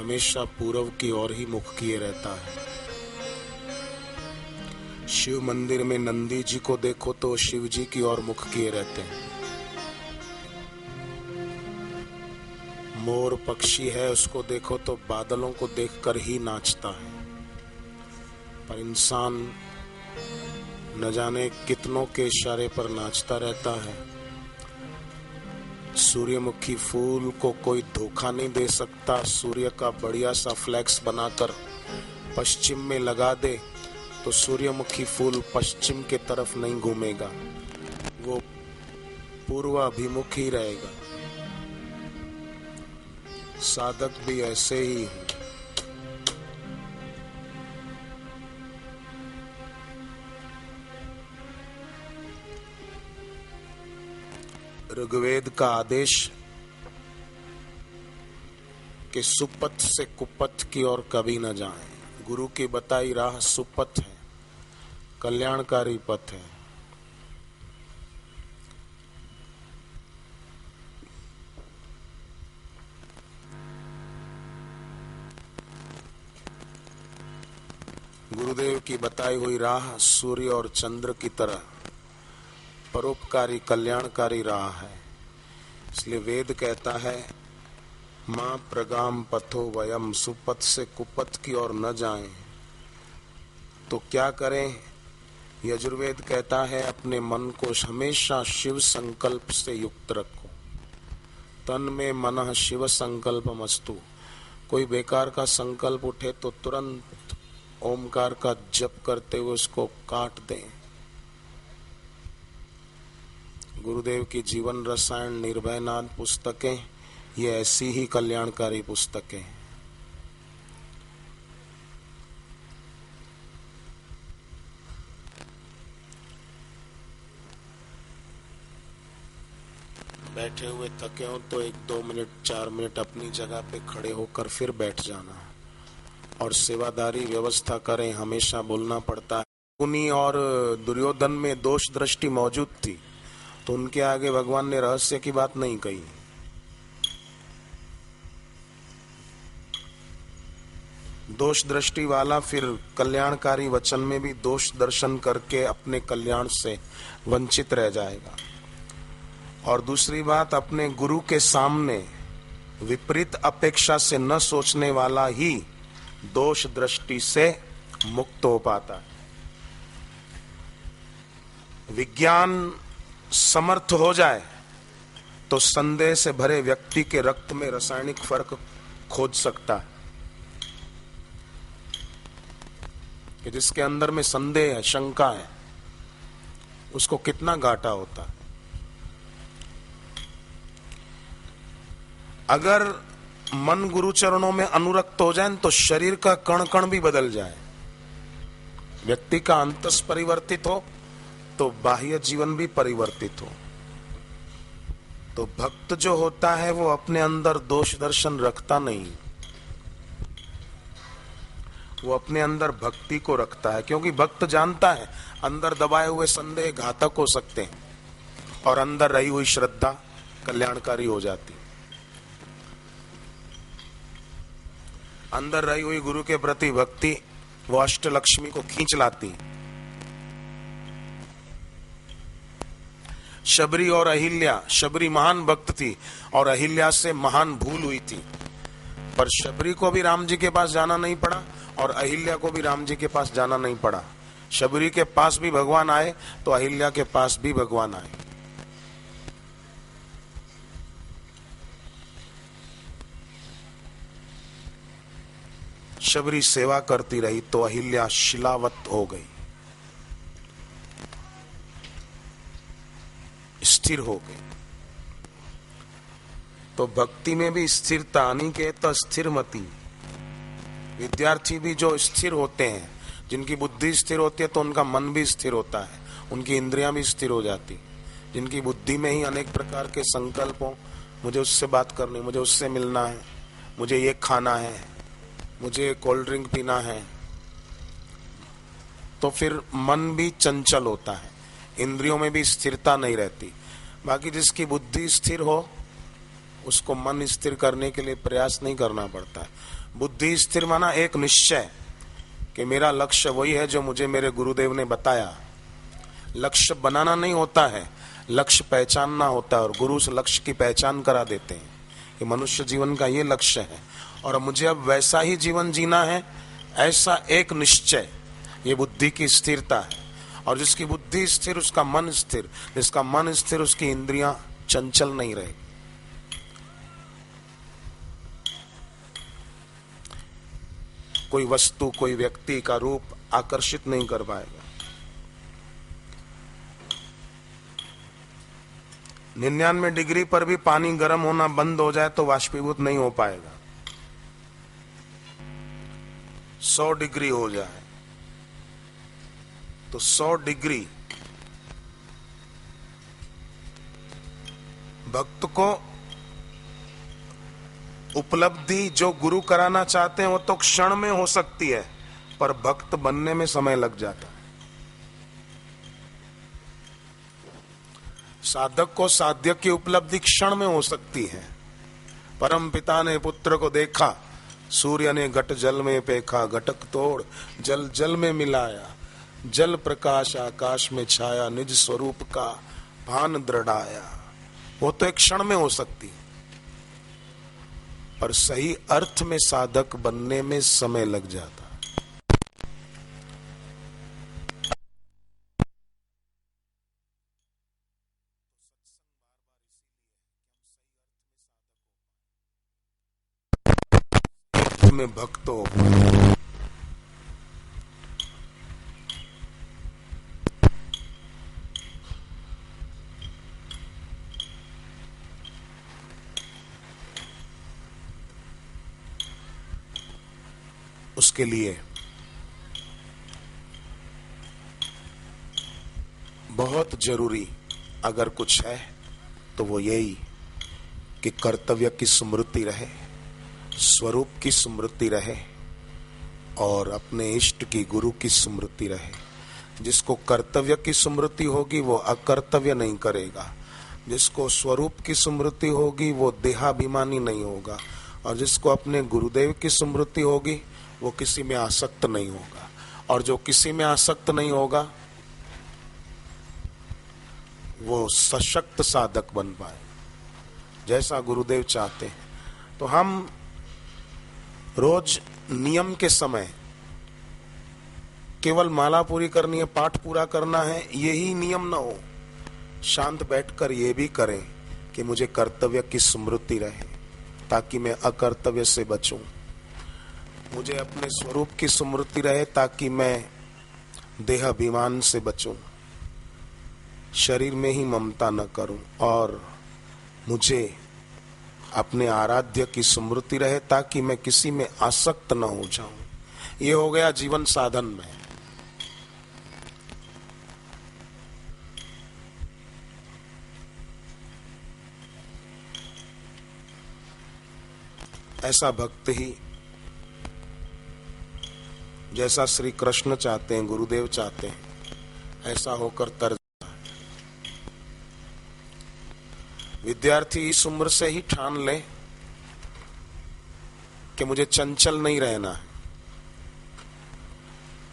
हमेशा पूर्व की ओर ही मुख किए रहता है। शिव मंदिर में नंदी जी को देखो तो शिव जी की ओर मुख किए रहते हैं। मोर पक्षी है, उसको देखो तो बादलों को देखकर ही नाचता है। पर इंसान न जाने कितनों के इशारे पर नाचता रहता है। सूर्यमुखी फूल को कोई धोखा नहीं दे सकता। सूर्य का बढ़िया सा फ्लैक्स बनाकर पश्चिम में लगा दे तो सूर्यमुखी फूल पश्चिम के तरफ नहीं घूमेगा, वो पूर्वाभिमुख ही रहेगा। साधक भी ऐसे ही है। ऋग्वेद का आदेश कि सुपथ से कुपथ की ओर कभी न जाएं। गुरु की बताई राह सुपथ है, कल्याणकारी पथ है। गुरुदेव की बताई हुई राह सूर्य और चंद्र की तरह परोपकारी कल्याणकारी राह है। इसलिए वेद कहता है मां प्रगाम पथो वयम, सुपथ से कुपथ की ओर न जाएं। तो क्या करें? यजुर्वेद कहता है अपने मन को हमेशा शिव संकल्प से युक्त रखो। तन में मनः शिव संकल्प मस्तु। कोई बेकार का संकल्प उठे तो तुरंत ओमकार का जप करते हुए उसको काट दें। गुरुदेव की जीवन रसायन, निर्भयनाथ पुस्तकें ये ऐसी ही कल्याणकारी पुस्तकें हैं। बैठे हुए थके हो तो 1-2 मिनट 4 मिनट अपनी जगह पे खड़े होकर फिर बैठ जाना और सेवादारी व्यवस्था करें। हमेशा बोलना पड़ता है। शकुनी और दुर्योधन में दोष दृष्टि मौजूद थी तो उनके आगे भगवान ने रहस्य की बात नहीं कही। दोष दृष्टि वाला फिर कल्याणकारी वचन में भी दोष दर्शन करके अपने कल्याण से वंचित रह जाएगा। और दूसरी बात, अपने गुरु के सामने विपरीत अपेक्षा से न सोचने वाला ही दोष दृष्टि से मुक्त हो पाता है। विज्ञान समर्थ हो जाए तो संदेह से भरे व्यक्ति के रक्त में रासायनिक फर्क खोज सकता है कि जिसके अंदर में संदेह है, शंका है, उसको कितना घाटा होता है। अगर मन गुरु चरणों में अनुरक्त हो जाए तो शरीर का कण कण भी बदल जाए, व्यक्ति का अंतस परिवर्तित हो तो बाह्य जीवन भी परिवर्तित हो। तो भक्त जो होता है वो अपने अंदर दोष दर्शन रखता नहीं, वो अपने अंदर भक्ति को रखता है। क्योंकि भक्त जानता है अंदर दबाए हुए संदेह घातक हो सकते हैं और अंदर रही हुई श्रद्धा कल्याणकारी हो जाती। अंदर रही हुई गुरु के प्रति भक्ति वो अष्टलक्ष्मी को खींच लाती। शबरी और अहिल्या, शबरी महान भक्त थी और अहिल्या से महान भूल हुई थी, पर शबरी को भी राम जी के पास जाना नहीं पड़ा और अहिल्या को भी राम जी के पास जाना नहीं पड़ा। शबरी के पास भी भगवान आए तो अहिल्या के पास भी भगवान आए। शबरी सेवा करती रही तो अहिल्या शिलावत हो गई, स्थिर हो गई। तो भक्ति में भी स्थिरता आनी के तो स्थिर मति। विद्यार्थी भी जो स्थिर होते हैं, जिनकी बुद्धि स्थिर होती है तो उनका मन भी स्थिर होता है, उनकी इंद्रियां भी स्थिर हो जाती। जिनकी बुद्धि में ही अनेक प्रकार के संकल्प हो, मुझे उससे बात करनी, मुझे उससे मिलना है, मुझे ये खाना है, मुझे कोल्ड ड्रिंक पीना है, तो फिर मन भी चंचल होता है, इंद्रियों में भी स्थिरता नहीं रहती। बाकी जिसकी बुद्धि स्थिर हो उसको मन स्थिर करने के लिए प्रयास नहीं करना पड़ता है। बुद्धि स्थिर माना एक निश्चय कि मेरा लक्ष्य वही है जो मुझे मेरे गुरुदेव ने बताया। लक्ष्य बनाना नहीं होता है, लक्ष्य पहचानना होता है, और गुरु से लक्ष्य की पहचान करा देते हैं कि मनुष्य जीवन का ये लक्ष्य है और मुझे अब वैसा ही जीवन जीना है, ऐसा एक निश्चय, ये बुद्धि की स्थिरता है। और जिसकी बुद्धि स्थिर उसका मन स्थिर, जिसका मन स्थिर उसकी इंद्रियां चंचल नहीं रहेगी। कोई वस्तु, कोई व्यक्ति का रूप आकर्षित नहीं कर पाएगा। 99 डिग्री पर भी पानी गर्म होना बंद हो जाए तो वाष्पीभूत नहीं हो पाएगा। 100 डिग्री हो जाए तो 100 डिग्री भक्त को उपलब्धि जो गुरु कराना चाहते हैं वो तो क्षण में हो सकती है, पर भक्त बनने में समय लग जाता है। साधक को साध्य की उपलब्धि क्षण में हो सकती है। परम पिता ने पुत्र को देखा, सूर्य ने घट जल में फेंका, घटक तोड़ जल जल में मिलाया, जल प्रकाश आकाश में छाया, निज स्वरूप का भान दृढ़ाया। वो तो एक क्षण में हो सकती, पर सही अर्थ में साधक बनने में समय लग जाता। में भक्त हो, उसके लिए बहुत जरूरी अगर कुछ है तो वो यही कि कर्तव्य की स्मृति रहे, स्वरूप की स्मृति रहे और अपने इष्ट की, गुरु की स्मृति रहे। जिसको कर्तव्य की स्मृति होगी वो अकर्तव्य नहीं करेगा, जिसको स्वरूप की स्मृति होगी वो देहाभिमानी नहीं होगा, और जिसको अपने गुरुदेव की स्मृति होगी वो किसी में आसक्त नहीं होगा। और जो किसी में आसक्त नहीं होगा वो सशक्त साधक बन पाए, जैसा गुरुदेव चाहते हैं। तो हम रोज नियम के समय केवल माला पूरी करनी है, पाठ पूरा करना है, यही नियम ना हो। शांत बैठकर ये भी करें कि मुझे कर्तव्य की स्मृति रहे ताकि मैं अकर्तव्य से बचूं, मुझे अपने स्वरूप की स्मृति रहे ताकि मैं देह अभिमान से बचूं, शरीर में ही ममता न करूं, और मुझे अपने आराध्य की स्मृति रहे ताकि मैं किसी में आसक्त न हो जाऊं। ये हो गया जीवन साधन में। ऐसा भक्त ही जैसा श्री कृष्ण चाहते हैं, गुरुदेव चाहते हैं, ऐसा होकर तर विद्यार्थी इस उम्र से ही ठान ले कि मुझे चंचल नहीं रहना है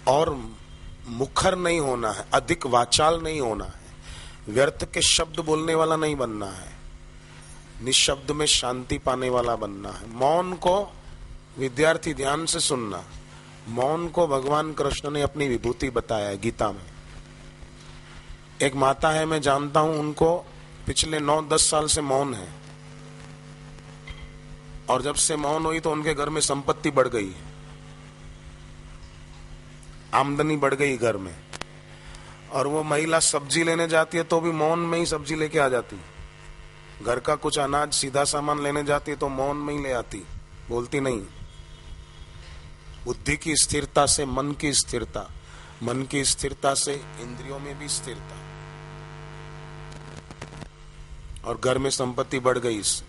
और मुखर नहीं होना है, अधिक वाचाल नहीं होना है, व्यर्थ के शब्द बोलने वाला नहीं बनना है, निशब्द में शांति पाने वाला बनना है। मौन को विद्यार्थी ध्यान से सुनना, मौन को भगवान कृष्ण ने अपनी विभूति बताया है गीता में। एक माता है, मैं जानता हूं, उनको पिछले 9-10 साल से मौन है, और जब से मौन हुई तो उनके घर में संपत्ति बढ़ गई, आमदनी बढ़ गई घर में। और वो महिला सब्जी लेने जाती है तो भी मौन में ही सब्जी लेके आ जाती, घर का कुछ अनाज सीधा सामान लेने जाती है तो मौन में ही ले आती, बोलती नहीं। बुद्धि की स्थिरता से मन की स्थिरता, मन की स्थिरता से इंद्रियों में भी स्थिरता, और घर में संपत्ति बढ़ गई इससे।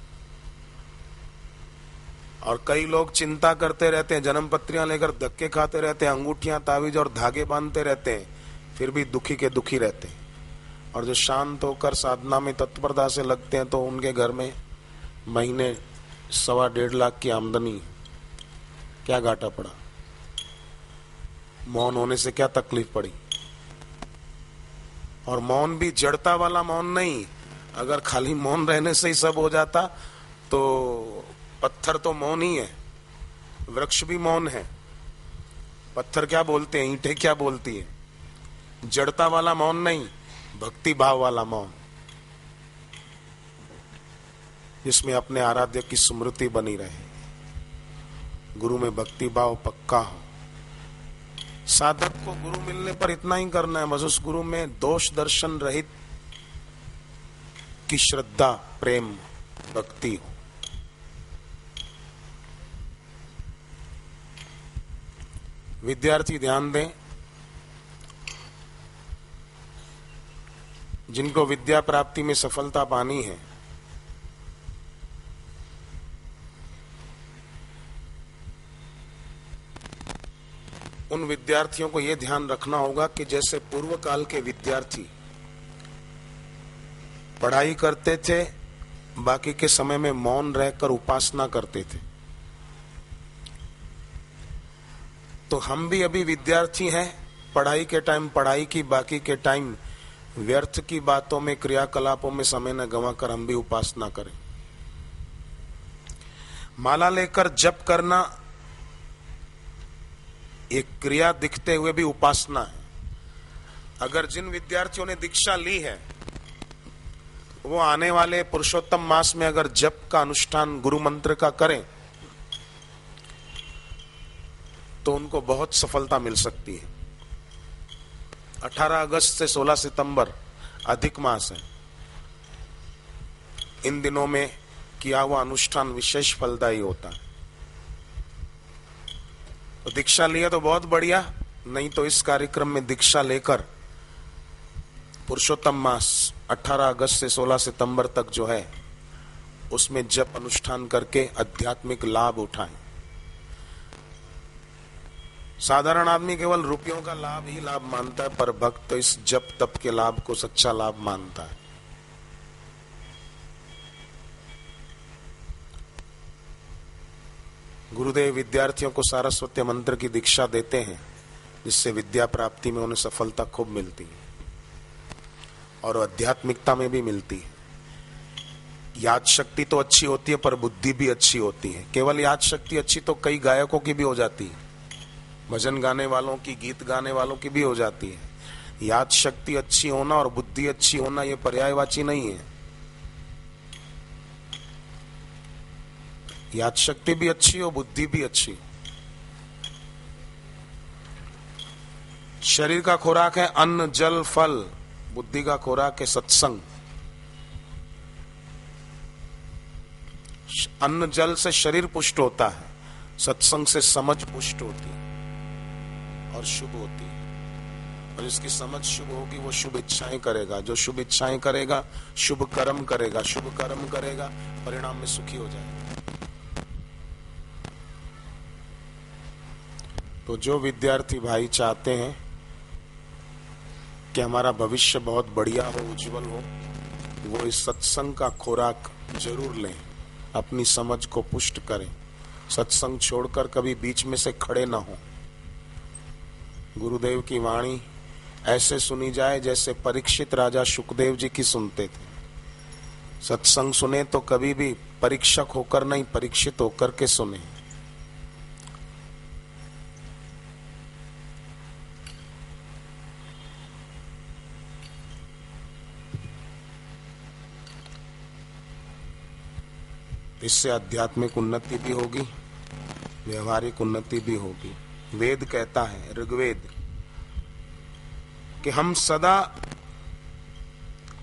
और कई लोग चिंता करते रहते हैं, जन्म पत्रियां लेकर धक्के खाते रहते हैं, अंगूठियां, तावीज और धागे बांधते रहते हैं, फिर भी दुखी के दुखी रहते हैं। और जो शांत होकर साधना में तत्परता से लगते हैं तो उनके घर में महीने 1.25 लाख की आमदनी। क्या घाटा पड़ा? मौन होने से क्या तकलीफ पड़ी? और मौन भी जड़ता वाला मौन नहीं। अगर खाली मौन रहने से ही सब हो जाता तो पत्थर तो मौन ही है, वृक्ष भी मौन है। पत्थर क्या बोलते हैं, ईंटें क्या बोलती है? जड़ता वाला मौन नहीं, भक्ति भाव वाला मौन, जिसमें अपने आराध्य की स्मृति बनी रहे, गुरु में भक्ति भाव पक्का हो। साधक को गुरु मिलने पर इतना ही करना है, बस उस गुरु में दोष दर्शन रहित की श्रद्धा, प्रेम, भक्ति हो। विद्यार्थी ध्यान दें, जिनको विद्या प्राप्ति में सफलता पानी है, उन विद्यार्थियों को यह ध्यान रखना होगा कि जैसे पूर्व काल के विद्यार्थी पढ़ाई करते थे, बाकी के समय में मौन रहकर उपासना करते थे, तो हम भी अभी विद्यार्थी हैं। पढ़ाई के टाइम पढ़ाई की, बाकी के टाइम व्यर्थ की बातों में, क्रियाकलापों में समय न गंवाकर हम भी उपासना करें। माला लेकर जप करना एक क्रिया दिखते हुए भी उपासना है। अगर जिन विद्यार्थियों ने दीक्षा ली है वो आने वाले पुरुषोत्तम मास में अगर जप का अनुष्ठान गुरु मंत्र का करें तो उनको बहुत सफलता मिल सकती है। 18 अगस्त से 16 सितंबर अधिक मास है। इन दिनों में किया हुआ अनुष्ठान विशेष फलदायी होता है। तो दीक्षा लिया तो बहुत बढ़िया, नहीं तो इस कार्यक्रम में दीक्षा लेकर पुरुषोत्तम मास 18 अगस्त से 16 सितंबर तक जो है उसमें जप अनुष्ठान करके आध्यात्मिक लाभ उठाएं। साधारण आदमी केवल रुपयों का लाभ ही लाभ मानता है, पर भक्त तो इस जप तप के लाभ को सच्चा लाभ मानता है। गुरुदेव विद्यार्थियों को सारस्वत मंत्र की दीक्षा देते हैं, जिससे विद्या प्राप्ति में उन्हें सफलता खूब मिलती है और आध्यात्मिकता में भी मिलती है। याद शक्ति तो अच्छी होती है, पर बुद्धि भी अच्छी होती है। केवल याद शक्ति अच्छी तो कई गायकों की भी हो जाती है, भजन गाने वालों की, गीत गाने वालों की भी हो जाती है। याद शक्ति अच्छी होना और बुद्धि अच्छी होना ये पर्यायवाची नहीं है। याद शक्ति भी अच्छी हो, बुद्धि भी अच्छी हो। शरीर का खुराक है अन्न जल फल, बुद्धि का खुराक है सत्संग। अन्न जल से शरीर पुष्ट होता है, सत्संग से समझ पुष्ट होती है और शुभ होती है। और जिसकी समझ शुभ होगी वो शुभ इच्छाएं करेगा, जो शुभ इच्छाएं करेगा शुभ कर्म करेगा, शुभ कर्म करेगा परिणाम में सुखी हो जाएगा। तो जो विद्यार्थी भाई चाहते हैं कि हमारा भविष्य बहुत बढ़िया हो, उज्जवल हो, वो इस सत्संग का खुराक जरूर लें, अपनी समझ को पुष्ट करें, सत्संग छोड़कर कभी बीच में से खड़े ना हो। गुरुदेव की वाणी ऐसे सुनी जाए जैसे परीक्षित राजा शुकदेव जी की सुनते थे। सत्संग सुने तो कभी भी परीक्षक होकर नहीं, परीक्षित होकर के सुने। इससे आध्यात्मिक उन्नति भी होगी, व्यवहारिक उन्नति भी होगी। वेद कहता है, ऋग्वेद, कि हम सदा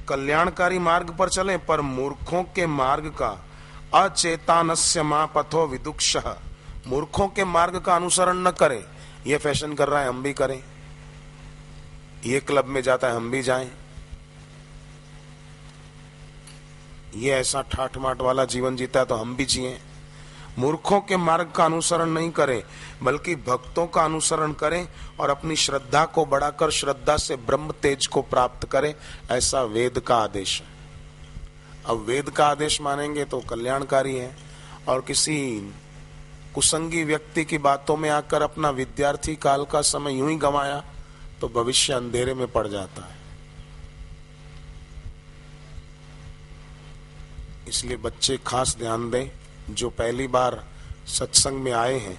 कल्याणकारी मार्ग पर चलें, पर मूर्खों के मार्ग का अचेतानस्य मां पथो विदुक्षः, मूर्खों के मार्ग का अनुसरण न करें। ये फैशन कर रहा है हम भी करें, ये क्लब में जाता है हम भी जाएं, ये ऐसा ठाठ माठ वाला जीवन जीता है तो हम भी जिएं। मूर्खों के मार्ग का अनुसरण नहीं करें, बल्कि भक्तों का अनुसरण करें और अपनी श्रद्धा को बढ़ाकर श्रद्धा से ब्रह्म तेज को प्राप्त करें। ऐसा वेद का आदेश है। अब वेद का आदेश मानेंगे तो कल्याणकारी है, और किसी कुसंगी व्यक्ति की बातों में आकर अपना विद्यार्थी काल का समय यूं ही गंवाया तो भविष्य अंधेरे में पड़ जाता है। इसलिए बच्चे खास ध्यान दें, जो पहली बार सत्संग में आए हैं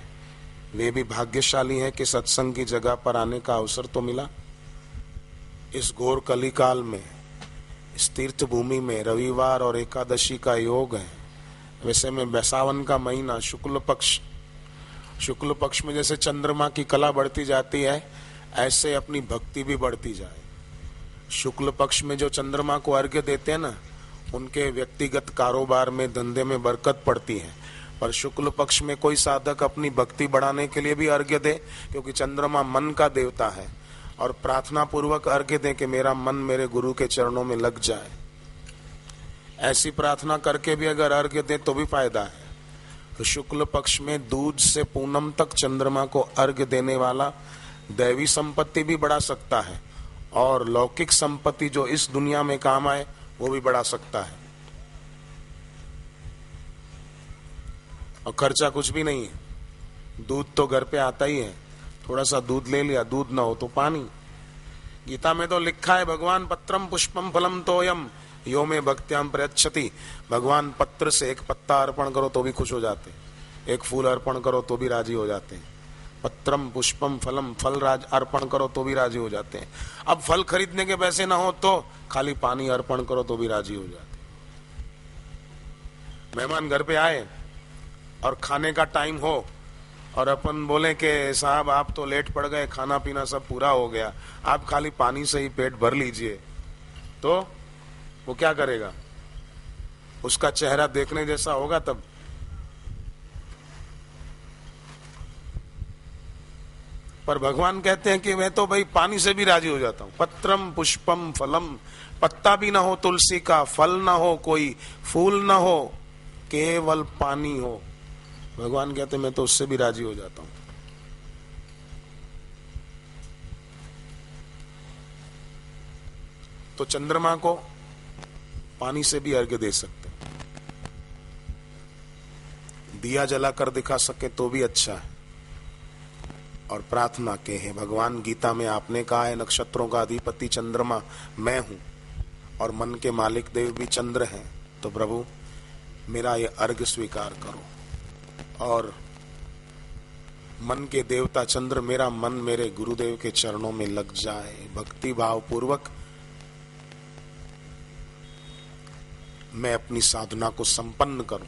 वे भी भाग्यशाली हैं कि सत्संग की जगह पर आने का अवसर तो मिला। इस घोर कलिकाल में, इस तीर्थ भूमि में रविवार और एकादशी का योग है। वैसे में सावन का महीना शुक्ल पक्ष में जैसे चंद्रमा की कला बढ़ती जाती है, ऐसे अपनी भक्ति भी बढ़ती जाए। शुक्ल पक्ष में जो चंद्रमा को अर्घ्य देते हैं ना, उनके व्यक्तिगत कारोबार में, धंधे में बरकत पड़ती है। पर शुक्ल पक्ष में कोई साधक अपनी भक्ति बढ़ाने के लिए भी अर्घ्य दे, क्योंकि चंद्रमा मन का देवता है, और प्रार्थना पूर्वक अर्घ्य दे कि मेरा मन मेरे गुरु के चरणों में लग जाए। ऐसी प्रार्थना करके भी अगर अर्घ्य दे तो भी फायदा है। तो शुक्ल पक्ष में दूज से पूनम तक चंद्रमा को अर्घ्य देने वाला दैवी संपत्ति भी बढ़ा सकता है, और लौकिक संपत्ति जो इस दुनिया में काम आए वो भी बढ़ा सकता है। और खर्चा कुछ भी नहीं है, दूध तो घर पे आता ही है। थोड़ा सा दूध ले लिया, दूध ना हो तो पानी। गीता में तो लिखा है, भगवान पत्रम पुष्पम फलम तोयम यो में भक्त्याम प्रयच्छति। भगवान पत्र से एक पत्ता अर्पण करो तो भी खुश हो जाते, एक फूल अर्पण करो तो भी राजी हो जाते हैं। पत्रम पुष्पम फलम, फल राज अर्पण करो तो भी राजी हो जाते हैं। अब फल खरीदने के पैसे ना हो तो खाली पानी अर्पण करो तो भी राजी हो जाते हैं। मेहमान घर पे आए और खाने का टाइम हो और अपन बोले कि साहब आप तो लेट पड़ गए, खाना पीना सब पूरा हो गया, आप खाली पानी से ही पेट भर लीजिए, तो वो क्या करेगा? उसका चेहरा देखने जैसा होगा तब। पर भगवान कहते हैं कि मैं तो भाई पानी से भी राजी हो जाता हूं। पत्रम पुष्पम फलम, पत्ता भी ना हो तुलसी का, फल ना हो, कोई फूल ना हो, केवल पानी हो, भगवान कहते हैं मैं तो उससे भी राजी हो जाता हूं। तो चंद्रमा को पानी से भी अर्घ्य दे सकते हैं, दिया जलाकर दिखा सके तो भी अच्छा है। और प्रार्थना के है, भगवान गीता में आपने कहा है नक्षत्रों का अधिपति चंद्रमा मैं हूं और मन के मालिक देव भी चंद्र हैं, तो प्रभु मेरा ये अर्घ्य स्वीकार करो और मन के देवता चंद्र मेरा मन मेरे गुरुदेव के चरणों में लग जाए। भक्ति भाव पूर्वक मैं अपनी साधना को संपन्न करूं,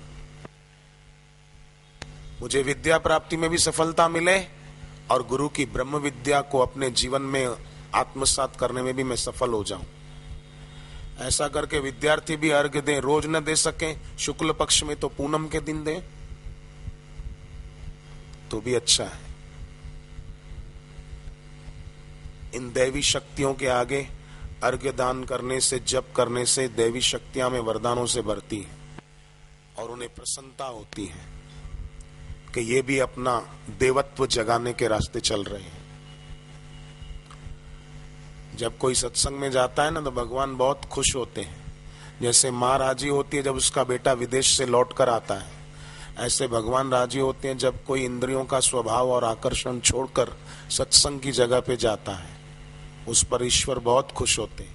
मुझे विद्या प्राप्ति में भी सफलता मिले और गुरु की ब्रह्म विद्या को अपने जीवन में आत्मसात करने में भी मैं सफल हो जाऊं। ऐसा करके विद्यार्थी भी अर्घ्य दें, रोज न दे सके, शुक्ल पक्ष में तो पूनम के दिन दें तो भी अच्छा है। इन दैवी शक्तियों के आगे अर्घ्य दान करने से, जप करने से दैवी शक्तियां में वरदानों से भरती है और उन्हें प्रसन्नता होती है कि ये भी अपना देवत्व जगाने के रास्ते चल रहे हैं। जब कोई सत्संग में जाता है ना तो भगवान बहुत खुश होते हैं। जैसे माँ राजी होती है जब उसका बेटा विदेश से लौट कर आता है, ऐसे भगवान राजी होते हैं जब कोई इंद्रियों का स्वभाव और आकर्षण छोड़कर सत्संग की जगह पे जाता है। उस पर ईश्वर बहुत खुश होते हैं।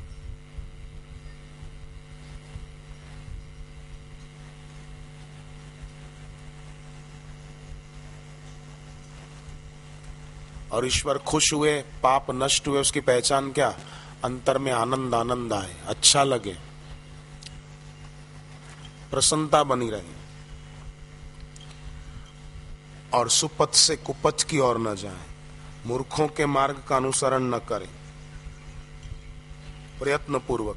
और ईश्वर खुश हुए, पाप नष्ट हुए, उसकी पहचान क्या? अंतर में आनंद आनंद आए, अच्छा लगे, प्रसन्नता बनी रहे और सुपथ से कुपथ की ओर न जाए, मूर्खों के मार्ग का अनुसरण न करें, प्रयत्न पूर्वक।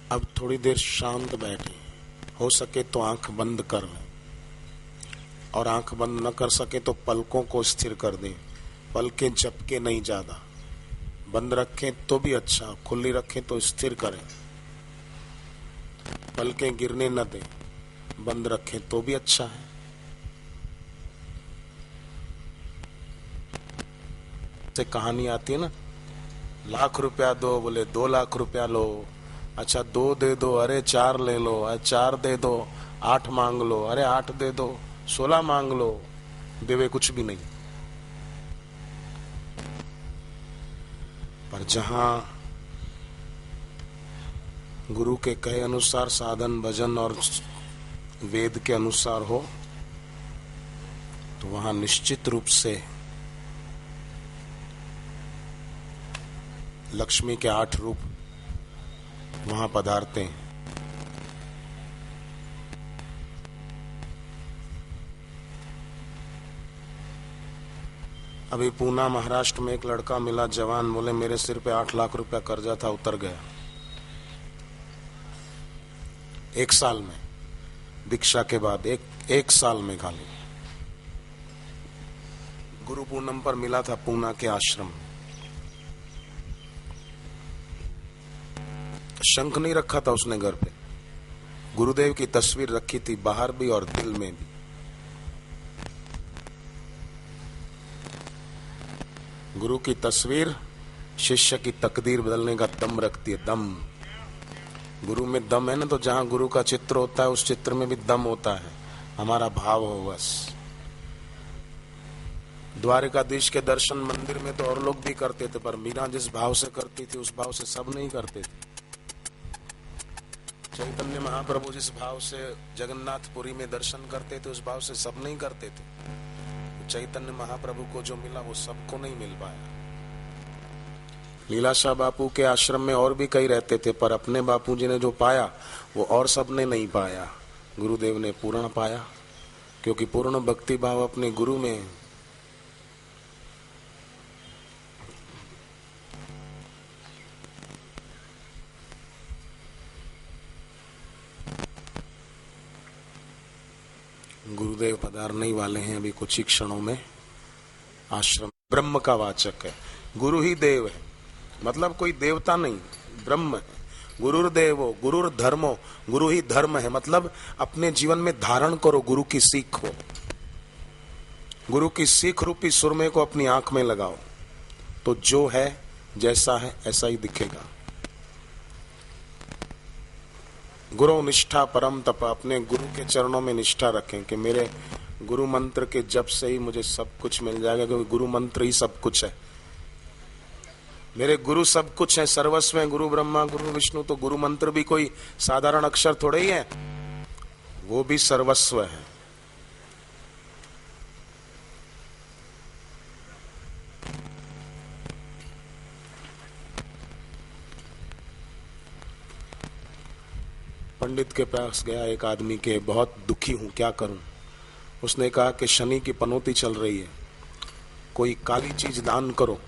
अब थोड़ी देर शांत बैठे, हो सके तो आंख बंद कर लें और आंख बंद न कर सके तो पलकों को स्थिर कर दें। पलकें झपके नहीं ज्यादा, बंद रखें तो भी अच्छा, खुली रखें तो स्थिर करें, पलकें गिरने न दें, बंद रखें तो भी अच्छा है। से कहानी आती है ना, लाख रुपया दो, बोले 2 लाख रुपया लो, अच्छा 2 दे दो, अरे 4 ले लो, अरे 4 दे दो, 8 मांग लो, अरे 8 दे दो, 16 मांग लो, देवे कुछ भी नहीं। पर जहां गुरु के कहे अनुसार साधन भजन और वेद के अनुसार हो, तो वहां निश्चित रूप से लक्ष्मी के 8 रूप वहां पधारते हैं। अभी पूना महाराष्ट्र में एक लड़का मिला, जवान, बोले मेरे सिर पे 8 लाख रुपया कर्जा था, उतर गया 1 साल में, दीक्षा के बाद एक साल में खाली। गुरु पूनम पर मिला था पूना के आश्रम। शंख नहीं रखा था उसने घर पे, गुरुदेव की तस्वीर रखी थी बाहर भी और दिल में भी। गुरु की तस्वीर शिष्य की तकदीर बदलने का दम रखती है, दम। गुरु में दम है ना, तो जहां गुरु का चित्र होता है उस चित्र में भी दम होता है, हमारा भाव हो बस। द्वारिकाधीश के दर्शन मंदिर में तो और लोग भी करते थे, पर मीरा जिस भाव से करती थी उस भाव से सब नहीं करते थे। चैतन्य महाप्रभु जिस भाव से जगन्नाथपुरी में दर्शन करते थे उस भाव से सब नहीं करते थे। चैतन्य महाप्रभु को जो मिला वो सबको नहीं मिल पाया। लीलाशाह बापू के आश्रम में और भी कई रहते थे, पर अपने बापू जी ने जो पाया वो और सबने नहीं पाया, गुरुदेव ने पूर्ण पाया, क्योंकि पूर्ण भक्ति भाव अपने गुरु में। गुरुदेव पधारने वाले हैं अभी कुछ ही क्षणों में। आश्रम ब्रह्म का वाचक है, गुरु ही देव है, मतलब कोई देवता नहीं, ब्रह्म है। गुरुर्देवो गुरुर्धर्मो, गुरु ही धर्म है, मतलब अपने जीवन में धारण करो, गुरु की सीख हो, गुरु की सीख रूपी सुरमे को अपनी आंख में लगाओ, तो जो है जैसा है ऐसा ही दिखेगा। गुरु निष्ठा परम तप, अपने गुरु के चरणों में निष्ठा रखें कि मेरे गुरु मंत्र के जप से ही मुझे सब कुछ मिल जाएगा, क्योंकि गुरु मंत्र ही सब कुछ है। मेरे गुरु सब कुछ है, सर्वस्व है, गुरु ब्रह्मा गुरु विष्णु। तो गुरु मंत्र भी कोई साधारण अक्षर थोड़े ही है, वो भी सर्वस्व है। पंडित के पास गया एक आदमी के, बहुत दुखी हूं, क्या करूं। उसने कहा कि शनि की पनौती चल रही है, कोई काली चीज दान करो।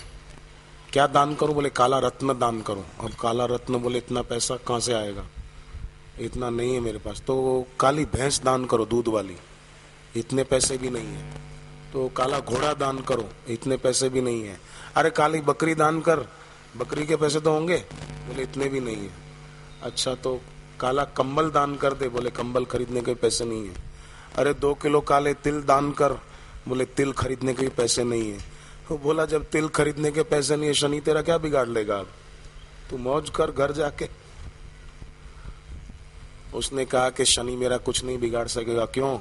क्या दान करूं? बोले काला रत्न दान करो। अब काला रत्न, बोले इतना पैसा कहां से आएगा, इतना नहीं है मेरे पास। तो काली भैंस दान करो, दूध वाली, इतने पैसे भी नहीं है। तो काला घोड़ा दान करो, इतने पैसे भी नहीं है। अरे काली बकरी दान कर, बकरी के पैसे तो होंगे, बोले इतने भी नहीं है। अच्छा तो काला कंबल दान कर दे, बोले कंबल खरीदने के पैसे नहीं है। अरे 2 किलो काले तिल दान कर, बोले तिल खरीदने के पैसे नहीं है। तो बोला जब तिल खरीदने के पैसे नहीं है, शनि तेरा क्या बिगाड़ लेगा, अब तू मौज कर घर जाके। उसने कहा कि शनि मेरा कुछ नहीं बिगाड़ सकेगा। क्यों?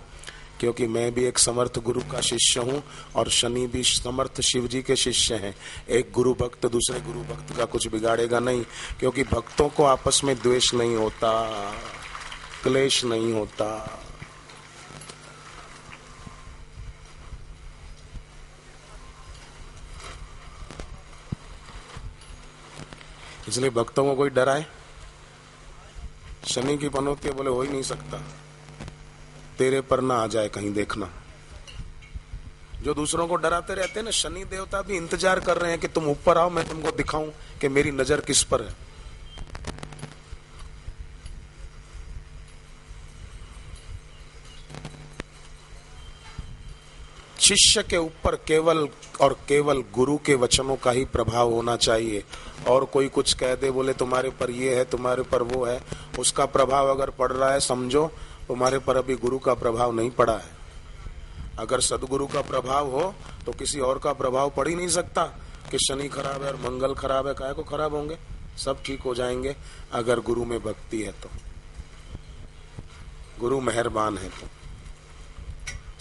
क्योंकि मैं भी एक समर्थ गुरु का शिष्य हूं और शनि भी समर्थ शिव जी के शिष्य हैं। एक गुरु भक्त दूसरे गुरु भक्त का कुछ बिगाड़ेगा नहीं, क्योंकि भक्तों को आपस में द्वेष नहीं होता, क्लेश नहीं होता। इसलिए भक्तों को कोई डराए, शनि की पनौती, बोले हो ही नहीं सकता, तेरे पर ना आ जाए कहीं, देखना। जो दूसरों को डराते रहते हैं ना, शनि देवता भी इंतजार कर रहे हैं कि तुम ऊपर आओ, मैं तुमको दिखाऊं कि मेरी नजर किस पर है। शिष्य के ऊपर केवल और केवल गुरु के वचनों का ही प्रभाव होना चाहिए। और कोई कुछ कह दे, बोले तुम्हारे पर ये है, तुम्हारे पर वो है, उसका प्रभाव अगर पड़ रहा है समझो तुम्हारे पर अभी गुरु का प्रभाव नहीं पड़ा है। अगर सदगुरु का प्रभाव हो तो किसी और का प्रभाव पड़ ही नहीं सकता कि शनि खराब है और मंगल खराब है, काहे को खराब होंगे, सब ठीक हो जाएंगे अगर गुरु में भक्ति है तो, गुरु मेहरबान है तो।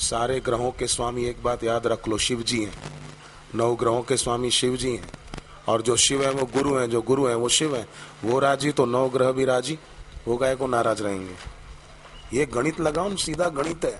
सारे ग्रहों के स्वामी एक बात याद रख लो, शिव जी हैं। 9 ग्रहों के स्वामी शिव जी हैं और जो शिव है वो गुरु है, जो गुरु है वो शिव है। वो राजी तो 9 ग्रह भी राजी, वो गाय को नाराज रहेंगे। ये गणित लगाओ, सीधा गणित है।